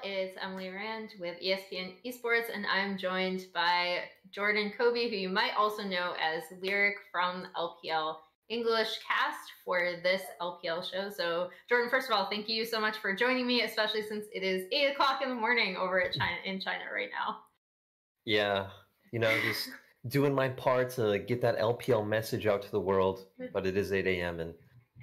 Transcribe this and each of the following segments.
It's Emily Rand with ESPN Esports, and I'm joined by Jordan Corby, who you might also know as Lyric from LPL English cast for this LPL show. So, Jordan, first of all, thank you so much for joining me, especially since it is 8 o'clock in the morning over at in China right now. Yeah, just doing my part to get that LPL message out to the world, but it is 8 a.m. and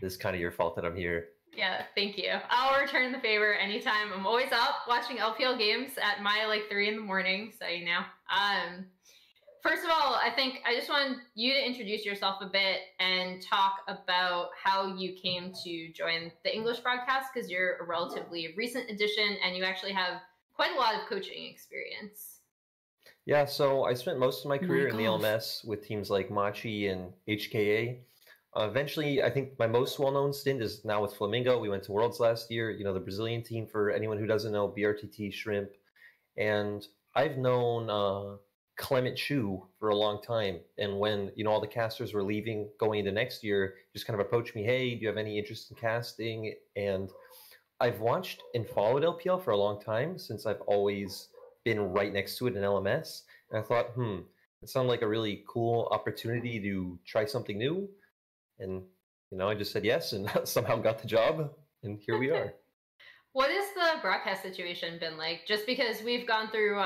it's kind of your fault that I'm here. Yeah, thank you. I'll return the favor anytime. I'm always up watching LPL games at my 3 in the morning, so you know. First of all, I think I just want you to introduce yourself a bit and talk about how you came to join the English broadcast, because you're a relatively recent addition and you actually have quite a lot of coaching experience. Yeah, so I spent most of my career in the LMS with teams like Machi and HKA. Eventually, I think my most well-known stint is now with Flamingo. We went to Worlds last year, the Brazilian team, for anyone who doesn't know, BRTT Shrimp. And I've known Clement Chu for a long time. And when, all the casters were leaving going into next year, just kind of approached me, hey, do you have any interest in casting? And I've watched and followed LPL for a long time, since I've always been right next to it in LMS. And I thought, it sounded like a really cool opportunity to try something new. And, I just said yes and somehow got the job, and here we are. What has the broadcast situation been like? Just because we've gone through,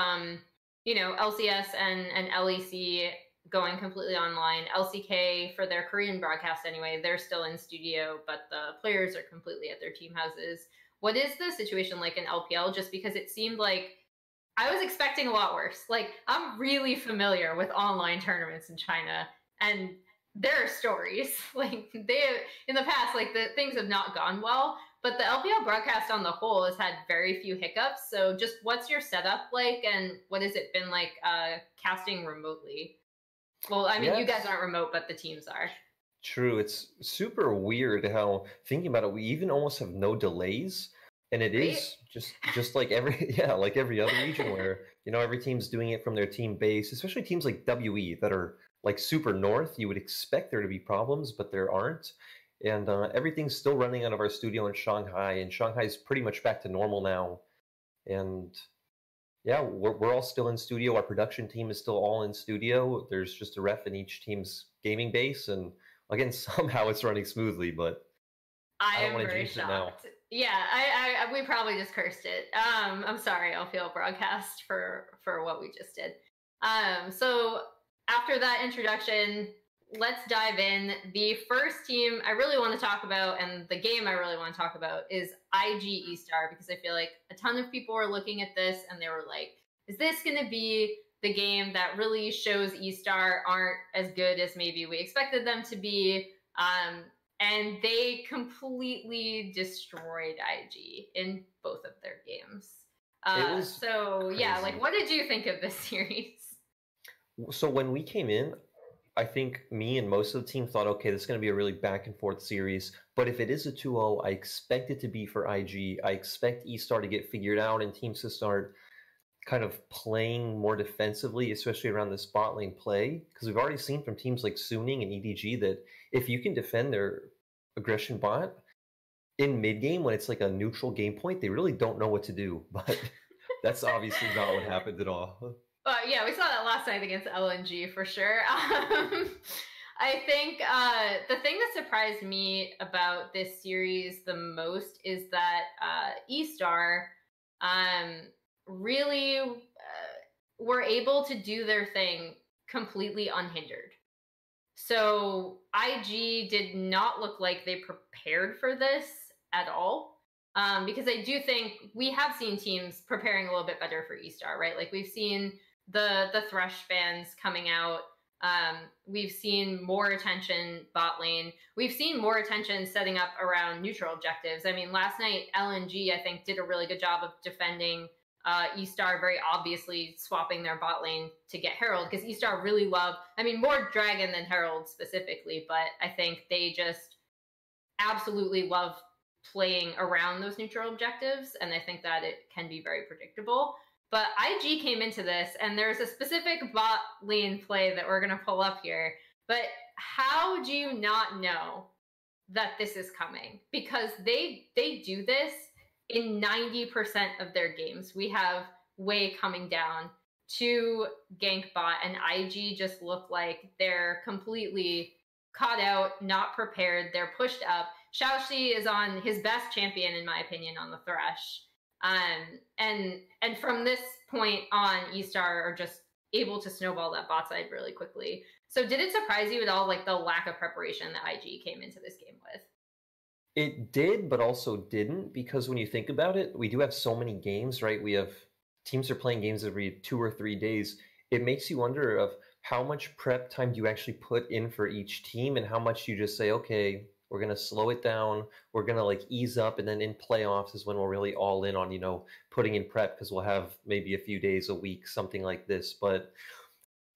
LCS and LEC going completely online. LCK, for their Korean broadcast anyway, they're still in studio, but the players are completely at their team houses. What is the situation like in LPL? Just because it seemed like I was expecting a lot worse. I'm really familiar with online tournaments in China, and there are stories in the past, the things have not gone well, but the LPL broadcast on the whole has had very few hiccups. So just what's your setup like, and what has it been like casting remotely? Well, I mean, yes. You guys aren't remote, but the teams are. True. It's super weird how, thinking about it, we even almost have no delays. And it is just like every other region where, every team's doing it from their team base, especially teams like WE that are super north. You would expect there to be problems, but there aren't. And everything's still running out of our studio in Shanghai, and Shanghai's pretty much back to normal now. And yeah, we're all still in studio. Our production team is still all in studio. There's just a ref in each team's gaming base. And again, somehow it's running smoothly, but I am very shocked. Yeah, we probably just cursed it. I'm sorry, LPL broadcast, for what we just did. So after that introduction, let's dive in. The first team I really want to talk about, and the game I really want to talk about, is IG eStar, because I feel like a ton of people were looking at this and they were like, is this going to be the game that really shows eStar aren't as good as maybe we expected them to be? And they completely destroyed IG in both of their games. What did you think of this series? So when we came in, I think me and most of the team thought, okay, this is going to be a really back and forth series. But if it is a 2-0, I expect it to be for IG. I expect eStar to get figured out and teams to start kind of playing more defensively, especially around this bot lane play. Because we've already seen from teams like Suning and EDG that if you can defend their aggression bot in mid game when it's a neutral game point, they really don't know what to do. But that's obviously not what happened at all. Yeah, we saw that last night against LNG for sure. I think the thing that surprised me about this series the most is that eStar really were able to do their thing completely unhindered. So IG did not look like they prepared for this at all. Because I do think we have seen teams preparing a little bit better for eStar, right? We've seen the Thresh fans coming out. We've seen more attention bot lane. We've seen more attention setting up around neutral objectives. I mean, last night, LNG, I think, did a really good job of defending eStar, very obviously swapping their bot lane to get Herald, because eStar really love, more Dragon than Herald specifically, but I think they just absolutely love playing around those neutral objectives, and I think that it can be very predictable. But IG came into this, and there's a specific bot lane play that we're going to pull up here. But how do you not know that this is coming? Because they do this in 90% of their games, we have Wei coming down to gank bot, and IG just look like they're completely caught out, not prepared. They're pushed up. Xiaoxi is on his best champion, in my opinion, on the Thresh. And from this point on, eStar are just able to snowball that bot side really quickly. So did it surprise you at all, like the lack of preparation that IG came into this game with? It did, but also didn't, because when you think about it, we do have so many games, right? We have teams are playing games every 2 or 3 days. It makes you wonder of how much prep time do you actually put in for each team, and how much you just say, okay, we're going to slow it down. We're going to like ease up. And then in playoffs is when we're really all in on, putting in prep, because we'll have maybe a few days a week, something like this. But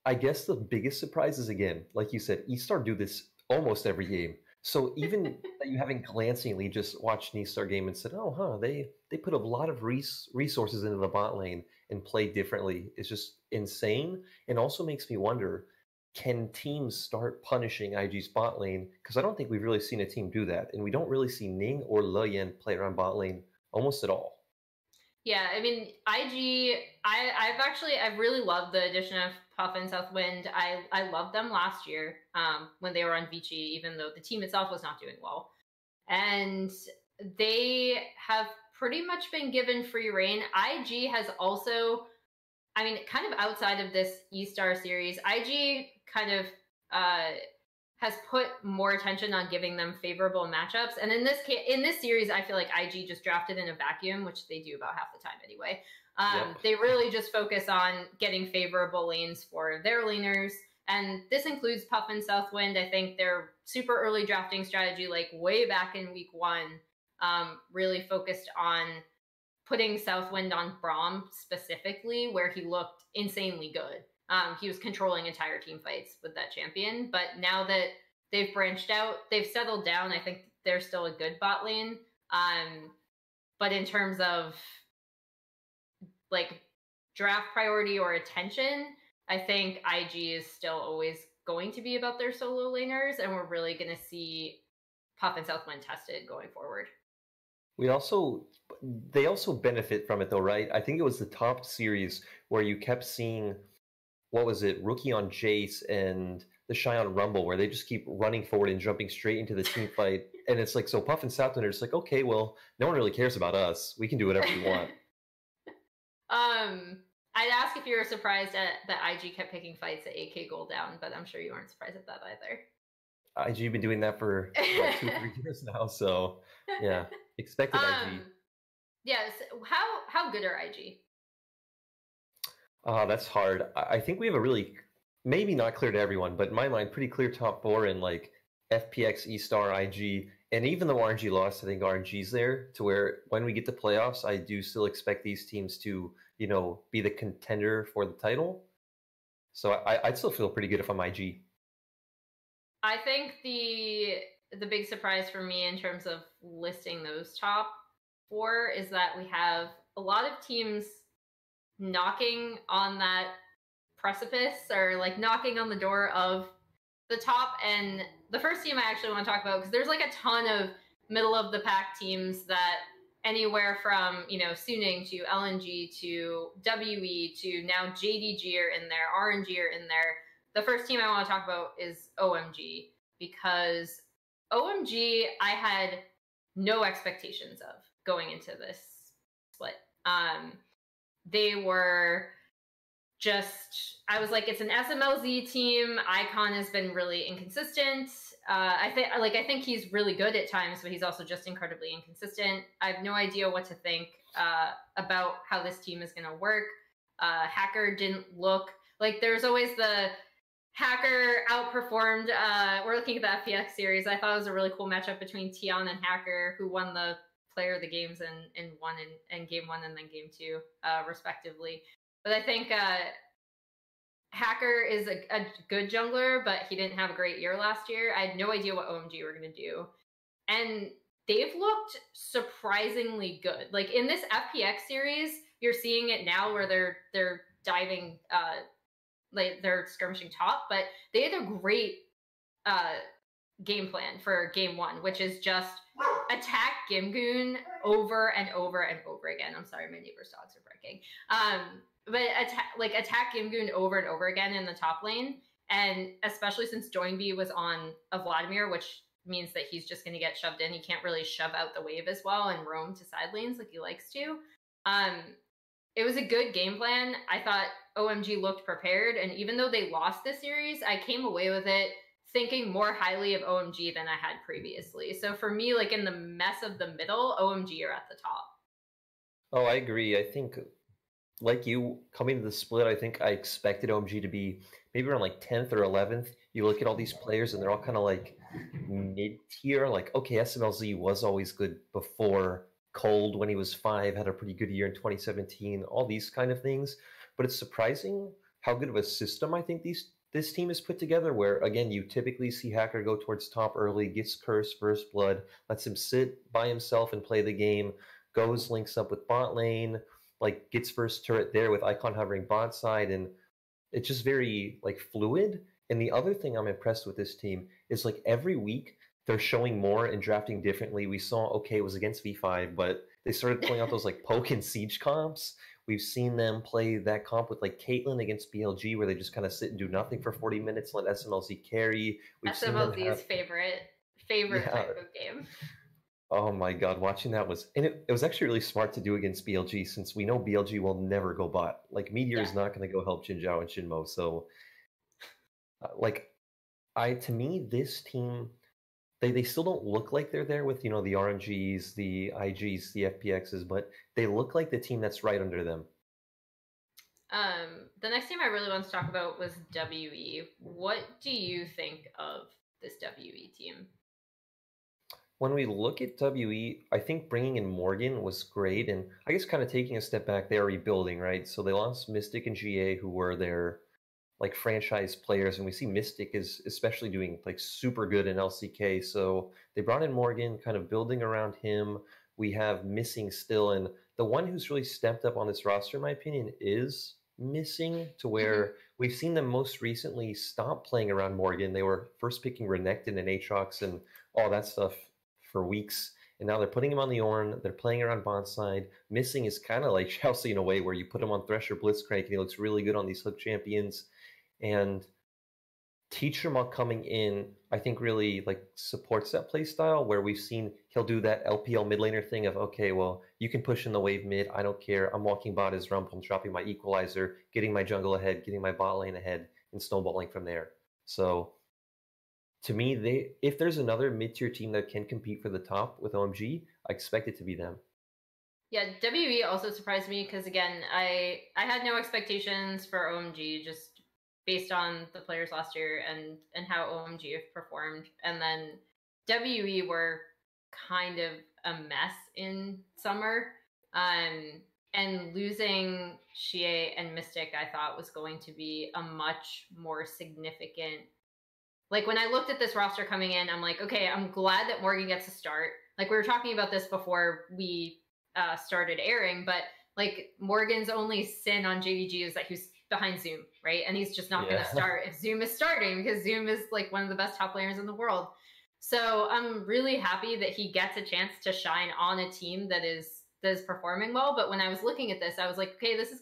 I guess the biggest surprise is, again, like you said, eStar do this almost every game. So even that you haven't glancingly just watched an eStar game and said, they put a lot of resources into the bot lane and play differently, is just insane. And also makes me wonder, can teams start punishing IG's bot lane? Because I don't think we've really seen a team do that. And we don't really see Ning or Leyen play around bot lane almost at all. Yeah, I mean, IG, I've really loved the addition of Puff and Southwind. I loved them last year when they were on Vici, even though the team itself was not doing well. And they have pretty much been given free reign. IG has also, I mean, kind of outside of this eStar series, IG kind of has put more attention on giving them favorable matchups. And in this series, I feel like IG just drafted in a vacuum, which they do about half the time anyway. Yep. They really just focus on getting favorable lanes for their laners. And this includes Puff and Southwind. I think their super early drafting strategy, like way back in week 1, really focused on putting Southwind on Braum specifically, where he looked insanely good. He was controlling entire team fights with that champion. But now that they've branched out, they've settled down, I think they're still a good bot lane. But in terms of like draft priority or attention, I think IG is still always going to be about their solo laners, and we're really going to see Puff and Southwind tested going forward. They also benefit from it though, right? I think it was the top series where you kept seeing, what was it, Rookie on Jace and the Shy on Rumble, where they just keep running forward and jumping straight into the team fight. And it's like, so Puff and Southwind are just like, okay, well, no one really cares about us. We can do whatever we want. I'd ask if you were surprised that IG kept picking fights at 8K gold down, but I'm sure you weren't surprised at that either. IG been doing that for like 2-3 years now, so yeah, expected IG. Yes, how good are IG? That's hard. I think we have a really, maybe not clear to everyone, but in my mind, pretty clear top 4 in like FPX, eStar, IG. And even though RNG lost, I think RNG's there to where when we get to playoffs, I do still expect these teams to, be the contender for the title. So I'd still feel pretty good if I'm IG. I think the big surprise for me in terms of listing those top 4 is that we have a lot of teams knocking on that precipice, or like knocking on the door of the top. And the first team I actually want to talk about, because there's like a ton of middle of the pack teams that anywhere from, Suning to LNG to WE to now JDG are in there, RNG are in there. The first team I want to talk about is OMG, because OMG I had no expectations of going into this split. They were just, I was like, it's an SMLZ team. Icon has been really inconsistent. I think he's really good at times, but he's also just incredibly inconsistent. I have no idea what to think about how this team is going to work. Hacker didn't look like, there's always the Hacker outperformed. We're looking at the FPX series. I thought it was a really cool matchup between Tion and Hacker, who won the player of the games and won in game 1 and then game 2, respectively. But I think Hacker is a good jungler, but he didn't have a great year last year. I had no idea what OMG were going to do. And they've looked surprisingly good. Like in this FPX series, you're seeing it now where they're diving, like they're skirmishing top, but they had a great game plan for game 1, which is just attack Gimgoon over and over and over again. I'm sorry, my neighbor's dogs are barking. But attack Gimgoon over and over again in the top lane. And especially since Doinby was on a Vladimir, which means that he's just going to get shoved in. He can't really shove out the wave as well and roam to side lanes like he likes to. It was a good game plan. I thought OMG looked prepared. And even though they lost this series, I came away with it thinking more highly of OMG than I had previously. So for me, like in the mess of the middle, OMG are at the top. Oh, I agree. I think, like you, coming to the split, I think I expected OMG to be maybe around like 10th or 11th. You look at all these players and they're all kind of like mid-tier. Like, okay, SMLZ was always good before. Cold, when he was 5, had a pretty good year in 2017. All these kind of things. But it's surprising how good of a system I think this team is put together, where, again, you typically see Hacker go towards top early, gets Curse first blood, lets him sit by himself and play the game, goes, links up with bot lane, like gets first turret there with Icon hovering bot side, and it's just very like fluid. And the other thing I'm impressed with this team is like every week they're showing more and drafting differently. We saw, okay, it was against V5, but they started pulling out those like poke and siege comps. We've seen them play that comp with like Caitlyn against BLG, where they just kind of sit and do nothing for 40 minutes, let SMLZ carry. SMLZ's favorite type of game. Oh my God, watching that was, and it was actually really smart to do against BLG, since we know BLG will never go bot. Like Meteor is not going to go help Jinzhao and Shinmo. So to me, this team, they still don't look like they're there with, the RNGs, the IGs, the FPXs, but they look like the team that's right under them. The next team I really want to talk about was WE. What do you think of this WE team? When we look at WE, I think bringing in Morgan was great, and I guess kind of taking a step back, they're rebuilding, right? So they lost Mystic and GA, who were their like franchise players, and we see Mystic is especially doing like super good in LCK. So they brought in Morgan, kind of building around him. We have Missing still, and the one who's really stepped up on this roster, in my opinion, is Missing, to where we've seen them most recently stop playing around Morgan. They were first picking Renekton and Aatrox and all that stuff for weeks, and now they're putting him on the Ornn. They're playing around bot side. Missing is kind of like Chelsea in a way, where you put him on Thresher Blitzcrank and he looks really good on these hook champions. And Teacher Muck coming in, I think, really like supports that play style, where we've seen he'll do that LPL mid laner thing of, okay, well, you can push in the wave mid, I don't care, I'm walking bot as Rump, I'm dropping my equalizer, getting my jungle ahead, getting my bot lane ahead, and snowballing from there. So to me, if there's another mid-tier team that can compete for the top with OMG, I expect it to be them. Yeah, WE also surprised me because, again, I had no expectations for OMG, just based on the players last year and how OMG have performed. And then WE were kind of a mess in summer. And losing Xie and Mystic, I thought, was going to be a much more significant... Like, when I looked at this roster coming in, I'm like, okay, I'm glad that Morgan gets a start. Like, we were talking about this before we started airing, but, like, Morgan's only sin on JVG is that he's behind Zoom, right? And he's just not going to start if Zoom is starting, because Zoom is like one of the best top players in the world. So I'm really happy that he gets a chance to shine on a team that is performing well. But when I was looking at this, I was like, okay, this is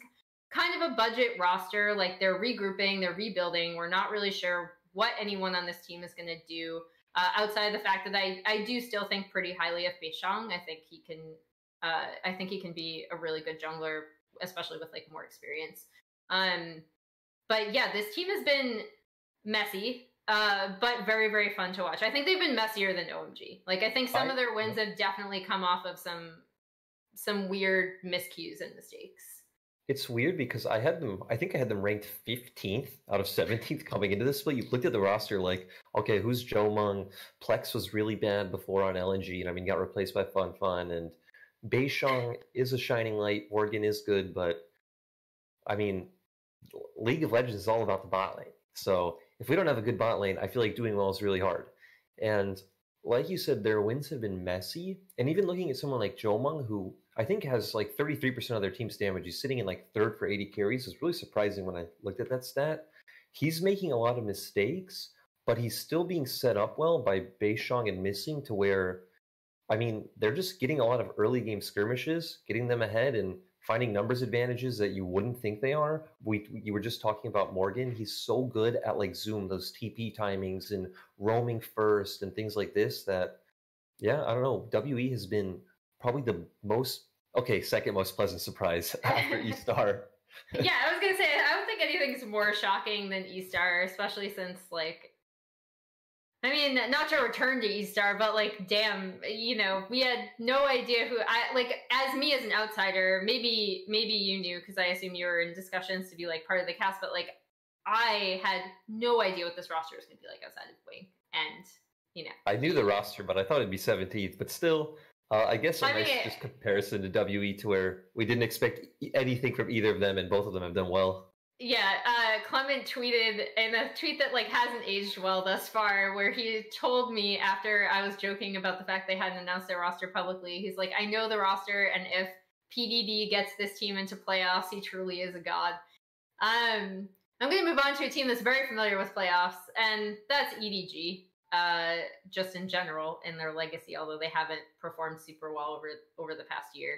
kind of a budget roster. Like, they're regrouping, they're rebuilding. We're not really sure what anyone on this team is going to do, outside of the fact that I do still think pretty highly of Beishang. I think he can be a really good jungler, especially with like more experience. But yeah, this team has been messy, but very, very fun to watch. I think they've been messier than OMG. Like, I think some of their wins have definitely come off of some weird miscues and mistakes. It's weird because I think I had them ranked 15th out of 17th coming into this split. You looked at the roster like, okay, who's Jomung? Plex was really bad before on LNG, and I mean, got replaced by Fun, and Beishang is a shining light. Morgan is good, but I mean, League of Legends is all about the bot lane. So if we don't have a good bot lane, I feel like doing well is really hard. And like you said, their wins have been messy. And even looking at someone like Jomung, who I think has like 33% of their team's damage, he's sitting in like third for 80 carries, is really surprising when I looked at that stat. He's making a lot of mistakes, but he's still being set up well by Beishong and Missing to where, I mean, they're just getting a lot of early game skirmishes, getting them ahead and finding numbers advantages that you wouldn't think they are. You were just talking about Morgan. He's so good at like Zoom, those TP timings and roaming first and things like this that, yeah, I don't know. WE has been probably the second most pleasant surprise after eStar. Yeah, I was going to say, I don't think anything's more shocking than eStar, especially since, like, I mean, not to return to eStar, but, like, damn, you know, we had no idea who, as me as an outsider, maybe you knew, because I assume you were in discussions to be, like, part of the cast, but, like, I had no idea what this roster was going to be like outside of Wing, and, you know. I knew the roster, but I thought it'd be 17th, but still, I guess a nice just comparison to WE to where we didn't expect anything from either of them, and both of them have done well. Yeah, Clement tweeted in a tweet that like hasn't aged well thus far, where he told me after I was joking about the fact they hadn't announced their roster publicly, he's like, I know the roster, and if PDD gets this team into playoffs, he truly is a god. I'm going to move on to a team that's very familiar with playoffs, and that's EDG. Just in general in their legacy, although they haven't performed super well over the past year.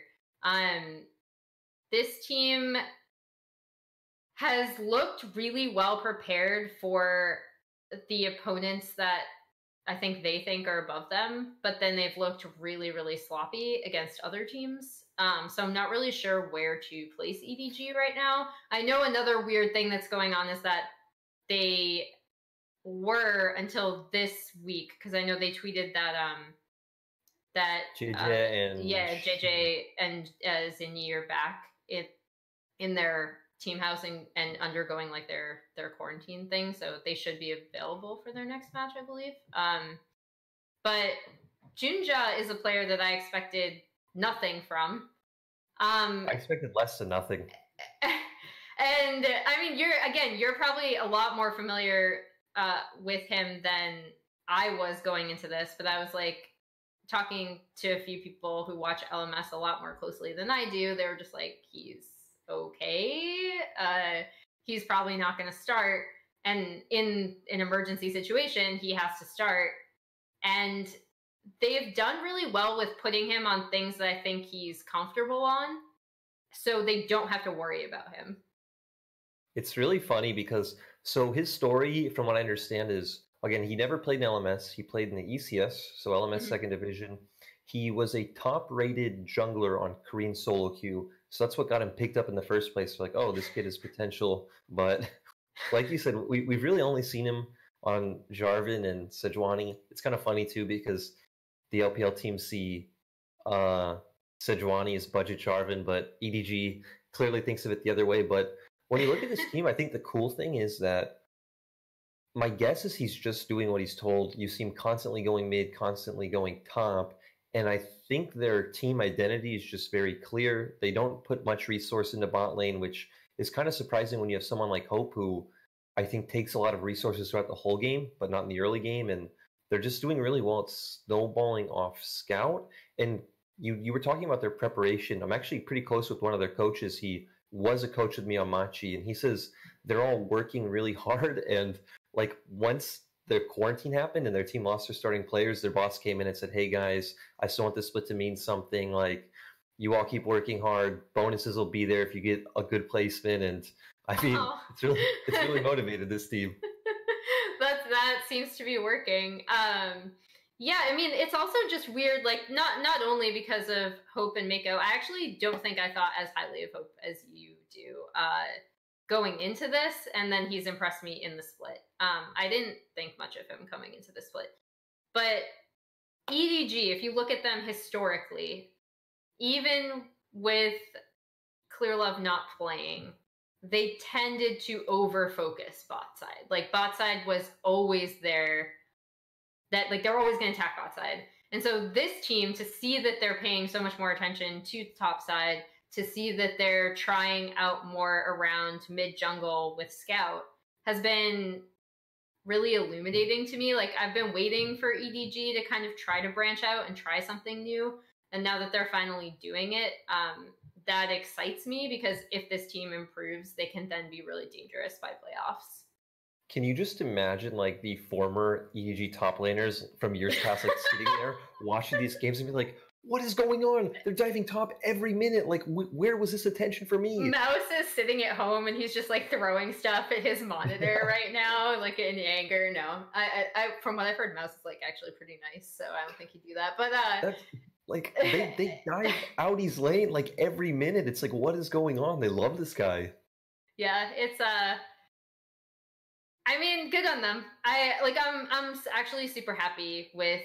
This team has looked really well prepared for the opponents that I think they think are above them, but then they've looked really, really sloppy against other teams. So I'm not really sure where to place EDG right now. I know another weird thing that's going on is that they were until this week, because I know they tweeted that JJ and Zinni are back in their team house and undergoing like their quarantine thing, so they should be available for their next match, I believe. But Junja is a player that I expected nothing from. I expected less than nothing. And I mean, you're probably a lot more familiar with him than I was going into this, but I was like talking to a few people who watch LMS a lot more closely than I do. They were just like, he's okay. He's probably not going to start. And in an emergency situation, he has to start. And they've done really well with putting him on things that I think he's comfortable on, so they don't have to worry about him. It's really funny because, so his story, from what I understand, is, again, he never played in LMS. He played in the ECS, so LMS second division. He was a top-rated jungler on Korean solo queue, so that's what got him picked up in the first place. Like, oh, this kid has potential. But like you said, we've really only seen him on Jarvan and Sejuani. It's kind of funny, too, because the LPL teams see Sejuani as budget Jarvan, but EDG clearly thinks of it the other way. But when you look at this team, I think the cool thing is that my guess is he's just doing what he's told. You see him constantly going mid, constantly going top. And I think their team identity is just very clear. They don't put much resource into bot lane, which is kind of surprising when you have someone like Hope, who I think takes a lot of resources throughout the whole game, but not in the early game. And they're just doing really well at snowballing off Scout. And you were talking about their preparation. I'm actually pretty close with one of their coaches. He was a coach with me on Machi, and he says they're all working really hard. And like once the quarantine happened and their team lost their starting players, their boss came in and said, hey guys, I still want this split to mean something. Like, you all keep working hard. Bonuses will be there if you get a good placement. And I mean, it's really motivated this team. That seems to be working. Yeah, I mean, it's also just weird, like, not only because of Hope and Mako. I actually don't think I thought as highly of Hope as you do going into this, and then he's impressed me in the split. I didn't think much of him coming into the split. But EDG, if you look at them historically, even with Clearlove not playing, they tended to over-focus bot side. Like, bot side was always there. That, like, they're always going to attack bot side. And so this team, to see that they're paying so much more attention to the top side, to see that they're trying out more around mid jungle with Scout, has been really illuminating to me. Like, I've been waiting for EDG to kind of try to branch out and try something new. And now that they're finally doing it, that excites me, because if this team improves, they can then be really dangerous by playoffs. Can you just imagine like the former EDG top laners from years past, like sitting there watching these games and be like, "What is going on? They're diving top every minute. Like, where was this attention for me?" Mouse is sitting at home and he's just like throwing stuff at his monitor right now, like in anger. No, I from what I've heard, Mouse is like actually pretty nice, so I don't think he'd do that. But That's like they dive Audi's lane like every minute. It's like, what is going on? They love this guy. Yeah, it's I mean, good on them. I'm actually super happy with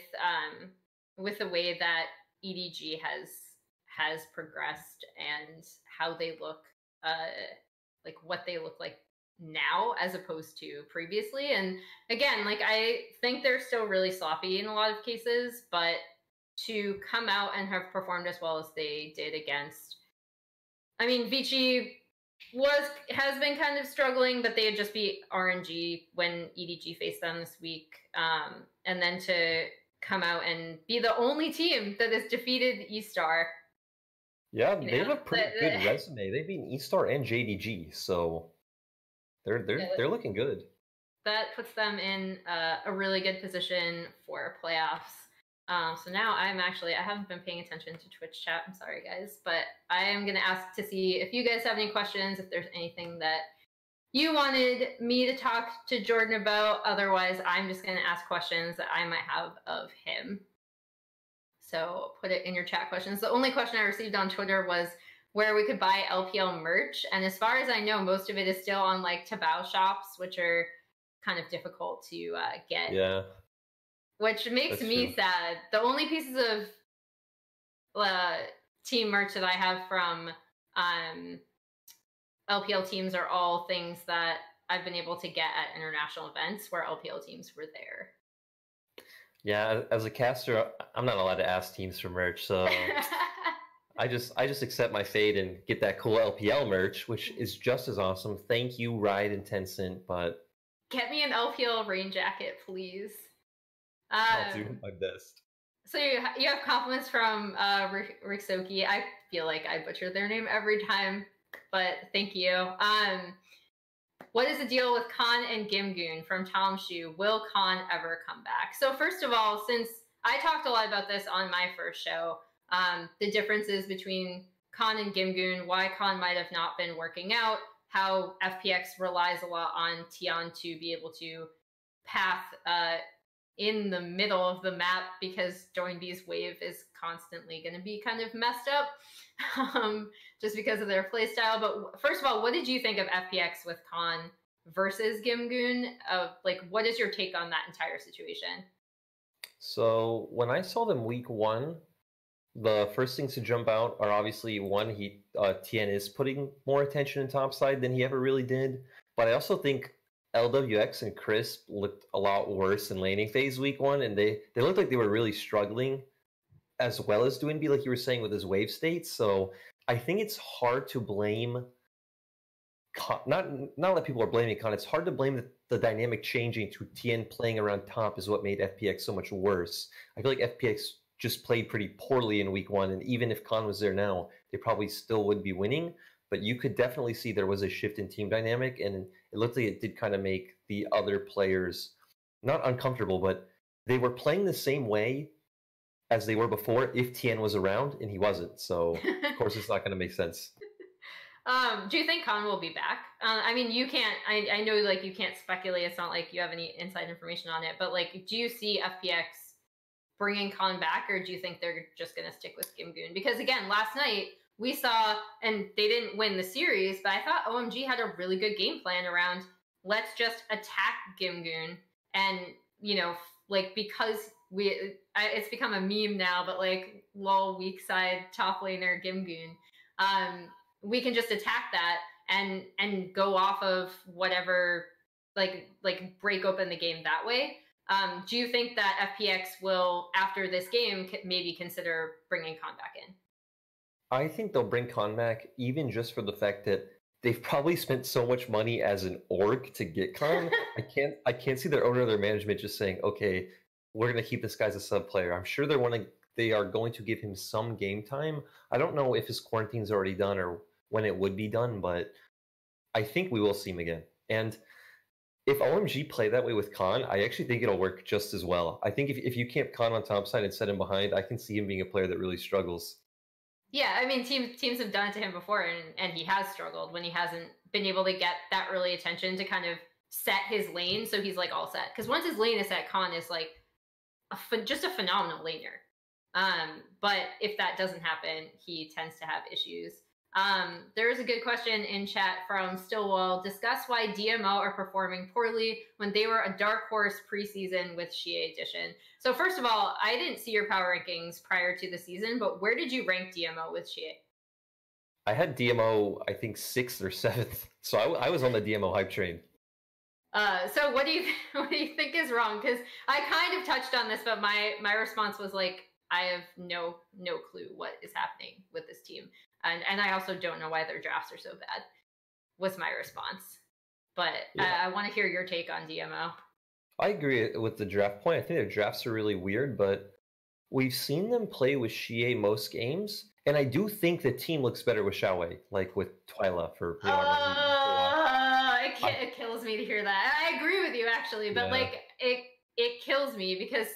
the way that EDG has progressed and how they look, like what they look like now as opposed to previously. And again, like I think they're still really sloppy in a lot of cases, but to come out and have performed as well as they did against, I mean, Vici has been kind of struggling, but they had just beat RNG when EDG faced them this week. And then to come out and be the only team that has defeated eStar. Yeah, they have a pretty good resume. They've beaten eStar and JDG, so they're looking good. That puts them in a really good position for playoffs. So now I haven't been paying attention to Twitch chat. I'm sorry, guys, but I am going to ask to see if you guys have any questions, if there's anything that you wanted me to talk to Jordan about. Otherwise, I'm just going to ask questions that I might have of him. So put it in your chat questions. The only question I received on Twitter was where we could buy LPL merch. And as far as I know, most of it is still on like Tabao shops, which are kind of difficult to get. Yeah. Which makes me sad. The only pieces of team merch that I have from LPL teams are all things that I've been able to get at international events where LPL teams were there. Yeah, as a caster, I'm not allowed to ask teams for merch, so I just accept my fate and get that cool LPL merch, which is just as awesome. Thank you, Riot and Tencent, but get me an LPL rain jacket, please. I'll do my best. So you have compliments from Rixoki. I feel like I butcher their name every time, but thank you. What is the deal with Khan and Gimgoon from Talmshu? Will Khan ever come back? So first of all, since I talked a lot about this on my first show, the differences between Khan and Gimgoon, why Khan might have not been working out, how FPX relies a lot on Tian to be able to path in the middle of the map because Joinbee's wave is constantly going to be kind of messed up just because of their playstyle. But first of all, what did you think of FPX with Khan versus Gimgoon? Like, what is your take on that entire situation? So when I saw them week one, the first things to jump out are obviously one, Tien is putting more attention in topside than he ever really did. But I also think LWX and Crisp looked a lot worse in laning phase week one, and they looked like they were really struggling as well as Doinby, like you were saying, with his wave states. So I think it's hard to blame not that people are blaming Khan. It's hard to blame the dynamic changing to Tien playing around top is what made FPX so much worse. I feel like FPX just played pretty poorly in week one, and even if Khan was there now, they probably still would be winning. But you could definitely see there was a shift in team dynamic, and it looked like it did kind of make the other players not uncomfortable, but they were playing the same way as they were before if Tien was around, and he wasn't. So, of course, it's not going to make sense. Do you think Khan will be back? I mean, you can't, I know like you can't speculate. It's not like you have any inside information on it, but like, do you see FPX bringing Khan back, or do you think they're just going to stick with Gimgoon? Because again, last night, we saw, and they didn't win the series, but I thought OMG had a really good game plan around, let's just attack Gimgoon. And, you know, like, because it's become a meme now, but like, lol, weak side top laner Gimgoon. We can just attack that and go off of whatever, like break open the game that way. Do you think that FPX will, after this game, maybe consider bringing Khan back in? I think they'll bring Khan back, even just for the fact that they've probably spent so much money as an org to get Khan. I can't see their owner or their management just saying, okay, we're going to keep this guy as a sub player. I'm sure they are going to give him some game time. I don't know if his quarantine's already done or when it would be done, but I think we will see him again. And if OMG play that way with Khan, I actually think it'll work just as well. I think if you camp Khan on top side and set him behind, I can see him being a player that really struggles. Yeah, I mean, teams have done it to him before, and he has struggled when he hasn't been able to get that early attention to kind of set his lane, so he's like all set. Because once his lane is set, Khan is like just a phenomenal laner. But if that doesn't happen, he tends to have issues. There is a good question in chat from Stillwell. Discuss why DMO are performing poorly when they were a dark horse preseason with Xie Edition. So first of all, I didn't see your power rankings prior to the season, but where did you rank DMO with Xie? I had DMO, I think 6th or 7th. So I was on the DMO hype train. So what do you think is wrong? Because I kind of touched on this, but my response was like, I have no clue what is happening with this team. And I also don't know why their drafts are so bad, was my response. But yeah. I want to hear your take on DMO. I agree with the draft point. I think their drafts are really weird, but we've seen them play with Xie most games. And I do think the team looks better with Xiaowei, like with Twyla for it kills me to hear that. I agree with you, actually. But like, it kills me because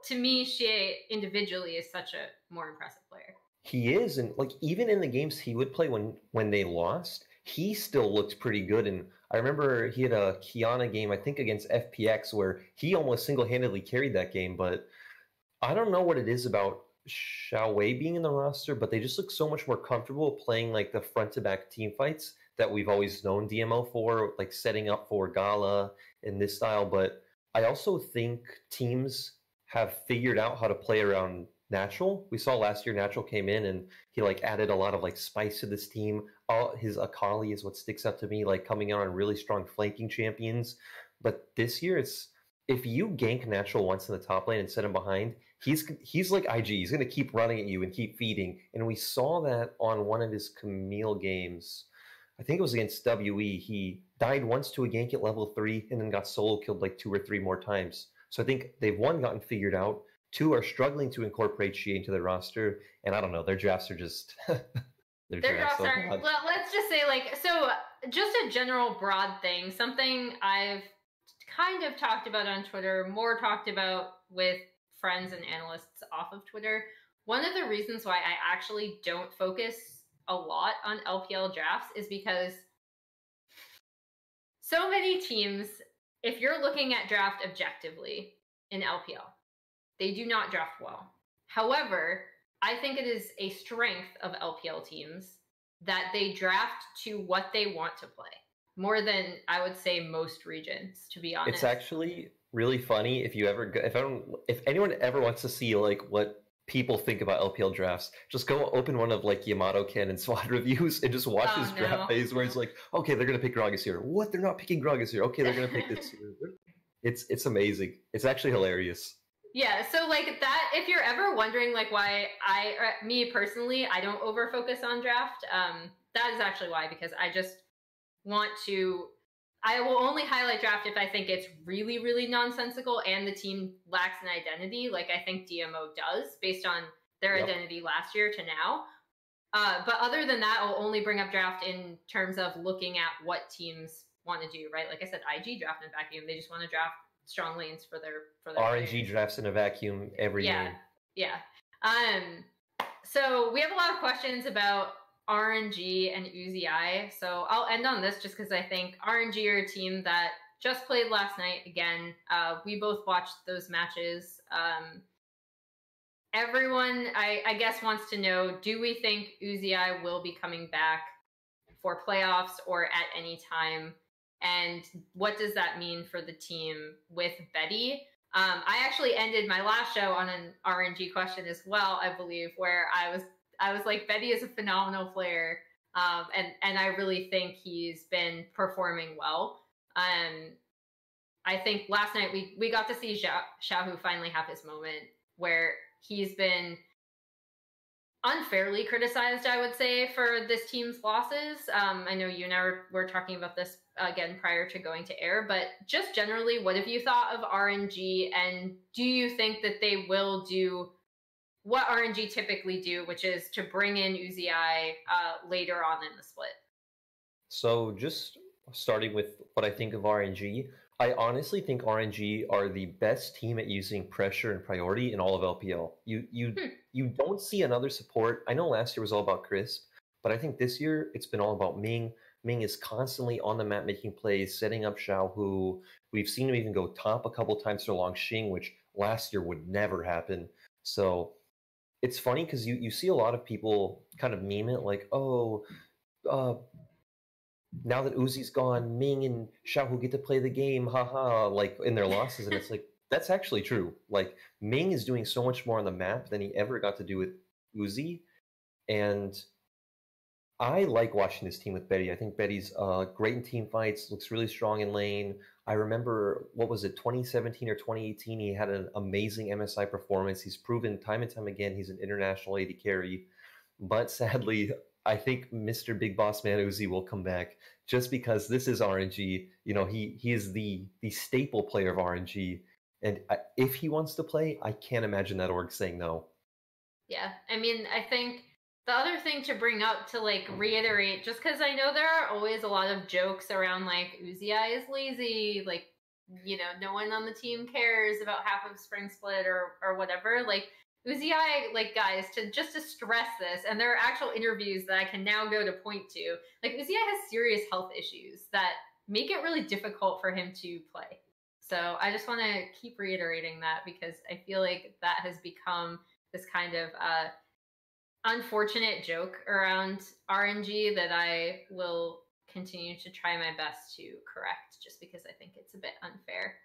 to me, Xie individually is such a more impressive player. He is, and like even in the games he would play when they lost, he still looked pretty good. And I remember he had a Kiana game, I think against FPX, where he almost single-handedly carried that game. But I don't know what it is about Xiaowei being in the roster, but they just look so much more comfortable playing like the front-to-back team fights that we've always known DMO for, like setting up for Gala in this style. But I also think teams have figured out how to play around Natural. We saw last year Natural came in and he like added a lot of like spice to this team. His Akali is what sticks out to me, like coming out on really strong flanking champions. But this year it's if you gank Natural once in the top lane and set him behind, he's like IG. He's going to keep running at you and keep feeding. And we saw that on one of his Camille games. I think it was against WE. He died once to a gank at level 3 and then got solo killed like 2 or 3 more times. So I think they've gotten figured out. 2 are struggling to incorporate Xie into their roster, and I don't know, their drafts are just their drafts are. Well, let's just say so. Just a general broad thing, something I've kind of talked about on Twitter, more talked about with friends and analysts off of Twitter. One of the reasons why I actually don't focus a lot on LPL drafts is because so many teams, if you're looking at draft objectively in LPL, they do not draft well. However, I think it is a strength of LPL teams that they draft to what they want to play more than I would say most regions, to be honest. It's actually really funny if anyone ever wants to see like what people think about LPL drafts, just go open one of like Yamato Ken and SWAT reviews and just watch his draft phase where it's like, okay, they're gonna pick Gragas here. What? They're not picking Gragas here. Okay, they're gonna pick this here. It's amazing. It's actually hilarious. Yeah, so like that, if you're ever wondering like why me personally, I don't over focus on draft, that is actually why, because I just I will only highlight draft if I think it's really, really nonsensical and the team lacks an identity, like I think DMO does based on their identity last year to now. But other than that, I'll only bring up draft in terms of looking at what teams want to do, right? Like I said, IG draft in a vacuum, they just want to draft strong lanes for their RNG players. Drafts in a vacuum every game. Yeah. So we have a lot of questions about RNG and Uzi. So I'll end on this just because I think RNG are a team that just played last night again. We both watched those matches. Everyone, I guess, wants to know, do we think Uzi will be coming back for playoffs or at any time? And what does that mean for the team with Betty? I actually ended my last show on an RNG question as well, I believe, where I was like, Betty is a phenomenal player, and I really think he's been performing well. I think last night we got to see Xiaohu finally have his moment where he's been unfairly criticized, I would say, for this team's losses. I know you and I were talking about this again prior to going to air, but just generally, what have you thought of RNG, and do you think that they will do what RNG typically do, which is to bring in Uzi later on in the split? So just starting with what I think of RNG. I honestly think RNG are the best team at using pressure and priority in all of LPL. You don't see another support. I know last year was all about Crisp, but I think this year it's been all about Ming. Ming is constantly on the map making plays, setting up Xiaohu. We've seen him even go top a couple times for Longxing, which last year would never happen. So it's funny because you see a lot of people kind of meme it like, oh, now that Uzi's gone, Ming and Xiaohu get to play the game, haha, like in their losses. And it's like, that's actually true. Like, Ming is doing so much more on the map than he ever got to do with Uzi. And I like watching this team with Betty. I think Betty's great in team fights, looks really strong in lane. I remember, what was it, 2017 or 2018, he had an amazing MSI performance. He's proven time and time again he's an international AD carry. But sadly, I think Mr. Big Boss Man Uzi will come back just because this is RNG. You know, he is the staple player of RNG. And if he wants to play, I can't imagine that org saying no. Yeah, I mean, I think the other thing to bring up to like reiterate, just because I know there are always a lot of jokes around like Uzi is lazy, like, you know, no one on the team cares about half of Spring Split or whatever. Like, Uzi, like, guys, to stress this, and there are actual interviews that I can now go to point to, like, Uzi has serious health issues that make it really difficult for him to play. So I just want to keep reiterating that because I feel like that has become this kind of unfortunate joke around RNG that I will continue to try my best to correct just because I think it's a bit unfair.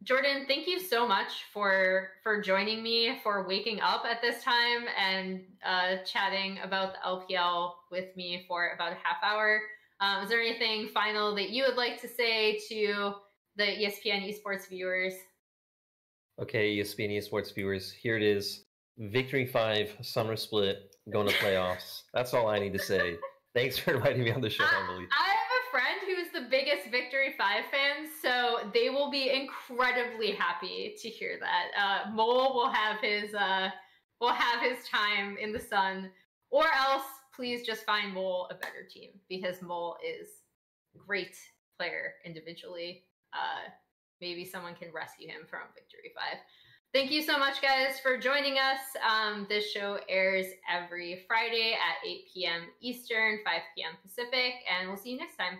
Jordan, thank you so much for joining me, for waking up at this time and chatting about the LPL with me for about a half hour. Is there anything final that you would like to say to the ESPN Esports viewers? Okay, ESPN Esports viewers, here it is. Victory 5, Summer Split, going to playoffs. That's all I need to say. Thanks for inviting me on the show, Emily. I have a friend who's the biggest Victory 5 fan, so they will be incredibly happy to hear that. Mole will have his time in the sun, or else please just find Mole a better team because Mole is a great player individually. Maybe someone can rescue him from Victory 5. Thank you so much, guys, for joining us. This show airs every Friday at 8 p.m. Eastern, 5 p.m. Pacific, and we'll see you next time.